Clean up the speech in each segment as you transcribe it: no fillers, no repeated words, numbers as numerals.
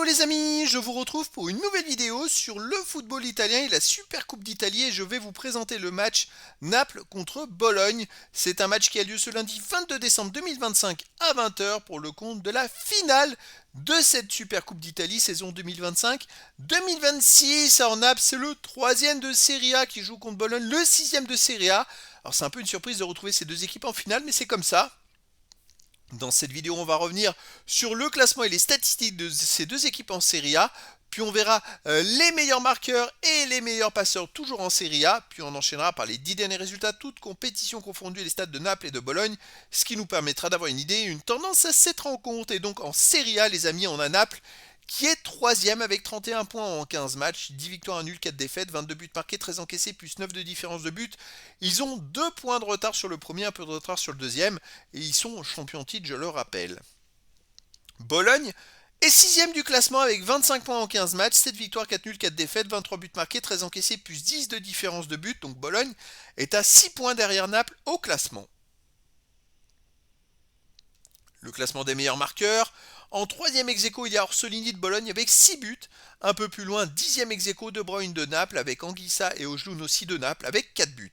Hello les amis, je vous retrouve pour une nouvelle vidéo sur le football italien et la Super Coupe d'Italie et je vais vous présenter le match Naples contre Bologne. C'est un match qui a lieu ce lundi 22 décembre 2025 à 20 h pour le compte de la finale de cette Super Coupe d'Italie saison 2025-2026. Alors Naples, c'est le troisième de Serie A qui joue contre Bologne, le sixième de Serie A. Alors c'est un peu une surprise de retrouver ces deux équipes en finale, mais c'est comme ça. Dans cette vidéo, on va revenir sur le classement et les statistiques de ces deux équipes en Serie A. Puis on verra les meilleurs marqueurs et les meilleurs passeurs toujours en Serie A. Puis on enchaînera par les 10 derniers résultats, toutes compétitions confondues, les stades de Naples et de Bologne. Ce qui nous permettra d'avoir une idée et une tendance à cette rencontre. Et donc en Serie A, les amis, on a Naples qui est troisième avec 31 points en 15 matchs, 10 victoires, 1 nul, 4 défaites, 22 buts marqués, 13 encaissés, plus 9 de différence de but. Ils ont 2 points de retard sur le premier, un peu de retard sur le deuxième, et ils sont champions de titre, je le rappelle. Bologne est sixième du classement avec 25 points en 15 matchs, 7 victoires, 4 nuls, 4 défaites, 23 buts marqués, 13 encaissés, plus 10 de différence de but. Donc Bologne est à 6 points derrière Naples au classement. Le classement des meilleurs marqueurs. En troisième ex-aequo, il y a Orsolini de Bologne avec 6 buts. Un peu plus loin, dixième ex-aequo, De Bruyne de Naples avec Anguissa et Ojloun aussi de Naples avec 4 buts.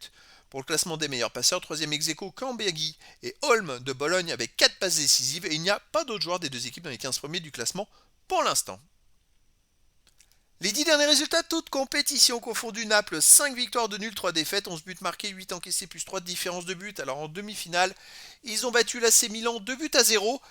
Pour le classement des meilleurs passeurs, troisième ex-aequo, Cambegui et Holm de Bologne avec 4 passes décisives. Et il n'y a pas d'autres joueurs des deux équipes dans les 15 premiers du classement pour l'instant. Les 10 derniers résultats, toutes compétitions confondues. Naples, 5 victoires, 2 nuls, 3 défaites, 11 buts marqués, 8 encaissés, plus 3 de différence de but. Alors en demi-finale, ils ont battu l'AC Milan 2 buts à 0.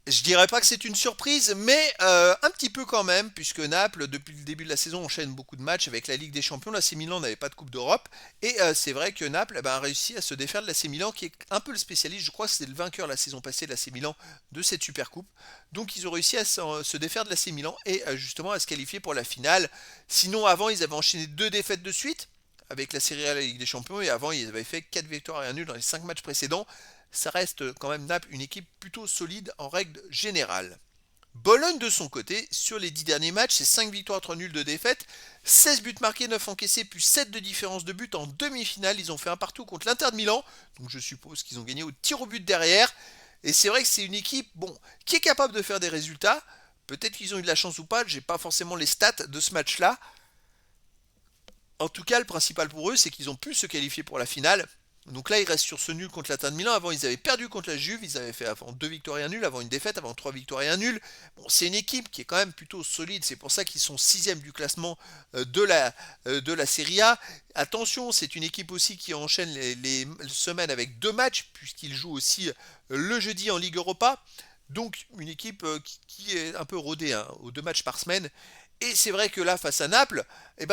Je dirais pas que c'est une surprise, mais un petit peu quand même, puisque Naples, depuis le début de la saison, enchaîne beaucoup de matchs avec la Ligue des Champions. L'AC Milan n'avait pas de Coupe d'Europe, et c'est vrai que Naples a réussi à se défaire de l'AC Milan, qui est un peu le spécialiste. Je crois que c'était le vainqueur la saison passée de l'AC Milan de cette Super Coupe. Donc ils ont réussi à se défaire de l'AC Milan et justement à se qualifier pour la finale. Sinon, avant, ils avaient enchaîné 2 défaites de suite avec la Serie A et la Ligue des Champions, et avant, ils avaient fait 4 victoires et 1 nul dans les 5 matchs précédents. Ça reste quand même Naples une équipe plutôt solide en règle générale. Bologne de son côté, sur les 10 derniers matchs, c'est 5 victoires, 3 nuls, 2 défaites, 16 buts marqués, 9 encaissés, plus 7 de différence de but en demi-finale. Ils ont fait un partout contre l'Inter de Milan, donc je suppose qu'ils ont gagné au tir au but derrière. Et c'est vrai que c'est une équipe qui est capable de faire des résultats. Peut-être qu'ils ont eu de la chance ou pas, j'ai pas forcément les stats de ce match-là. En tout cas, le principal pour eux, c'est qu'ils ont pu se qualifier pour la finale. Donc là, ils restent sur ce nul contre l'Inter de Milan. Avant, ils avaient perdu contre la Juve. Ils avaient fait avant 2 victoires et un nul, avant une défaite, avant 3 victoires et un nul. Bon, c'est une équipe qui est quand même plutôt solide. C'est pour ça qu'ils sont sixième du classement de la Serie A. Attention, c'est une équipe aussi qui enchaîne les semaines avec 2 matchs, puisqu'ils jouent aussi le jeudi en Ligue Europa. Donc une équipe qui est un peu rodée aux 2 matchs par semaine. Et c'est vrai que là, face à Naples,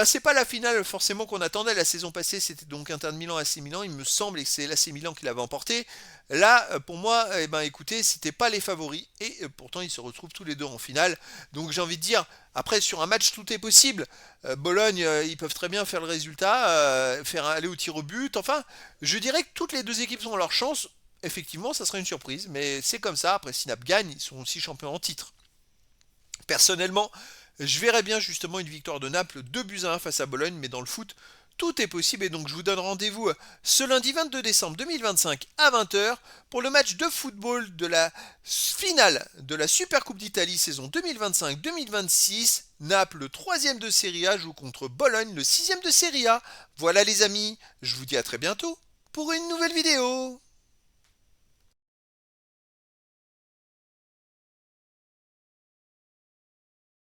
c'est pas la finale forcément qu'on attendait. La saison passée, c'était donc Inter de Milan, AC Milan. Il me semble que c'est l'AC Milan qui l'avait emporté. Là, pour moi, écoutez, c'était pas les favoris. Et pourtant, ils se retrouvent tous les deux en finale. Donc j'ai envie de dire, après, sur un match, tout est possible. Bologne, ils peuvent très bien faire le résultat, faire aller au tir au but. Enfin, je dirais que toutes les deux équipes ont leur chance. Effectivement, ça serait une surprise. Mais c'est comme ça. Après, si Naples gagne, ils sont aussi champions en titre. Personnellement, je verrais bien justement une victoire de Naples 2 buts à 1 face à Bologne, mais dans le foot, tout est possible. Et donc je vous donne rendez-vous ce lundi 22 décembre 2025 à 20 h pour le match de football de la finale de la Super Coupe d'Italie saison 2025-2026. Naples, le troisième de Serie A, joue contre Bologne, le sixième de Serie A. Voilà les amis, je vous dis à très bientôt pour une nouvelle vidéo.